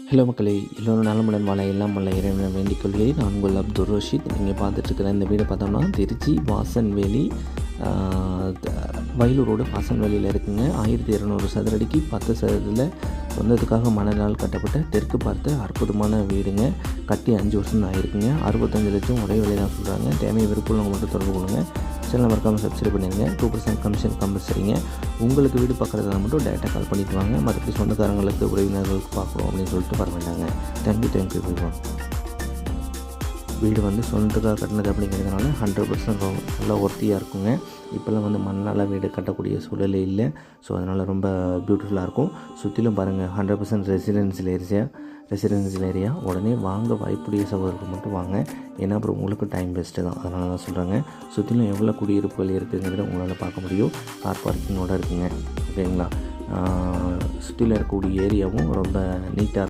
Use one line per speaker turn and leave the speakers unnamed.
Hello மக்களே, எல்லோரும் நலமுடன் வாழ எல்லாம் வல்ல இறைவனை வேண்டிக் கொள்கிறேன். நான் உங்கள் அப்துல் ரஷீத். நீங்கள் பார்த்துட்ருக்கிற இந்த வீடை பார்த்தோம்னா திருச்சி வாசன்வேலி வயலூர் ரோடு வாசன்வேலியில் இருக்குங்க. 1200 சதுரடிக்கு 10 சதுரத்தில் சொந்தத்துக்காக மணலால் கட்டப்பட்ட தெற்கு பார்த்த அற்புதமான வீடுங்க. கட்டி 5 வருஷம் தான் ஆகிருக்குங்க. 65 லட்சம் ஒரே விலை தான் சொல்கிறாங்க. தேவையை விருப்பம் மட்டும் தொடர்பு கொள்ளுங்க. சேனல் மறக்காமல் சப்ஸ்கிரைப் பண்ணிடுங்க. 2% கமிஷன் கம்பல்சரிங்க. உங்களுக்கு வீடு பார்க்குறதுல மட்டும் டேரெக்டாக கால் பண்ணிட்டு வாங்க. மற்றபடி சொந்தக்காரங்களுக்கு உறவினர்களுக்கு பார்க்குறோம் அப்படின்னு சொல்லிட்டு வர வேண்டாங்க. தேங்க்யூ போய்வாங்க. வீடு சொந்தத்துக்காக கட்டினது அப்படிங்கிறதுனால 100% நல்லா ஒர்த்தியாக இருக்குங்க. இப்போல்லாம் மண்ணால் வீடு கட்டக்கூடிய சூழலே இல்லை. ஸோ அதனால் ரொம்ப பியூட்டிஃபுல்லாக இருக்கும். சுற்றிலும் பாருங்கள், 100% ரெசிடென்சியல் ஏரியா. உடனே வாங்க, வாய்ப்புடைய சகோதரர்கள் மட்டும் வாங்க. ஏன்னா அப்புறம் உங்களுக்கு டைம் வேஸ்ட்டு தான். அதனால தான் சொல்கிறாங்க. சுற்றிலும் எவ்வளோ குடியிருப்புகள் இருக்குதுங்கிறத உங்களால் பார்க்க முடியும். கார் பார்க்கிங்கோடு இருக்குங்க. ஓகேங்களா? சுற்றிலும் இருக்கக்கூடிய ஏரியாவும் ரொம்ப நீட்டாக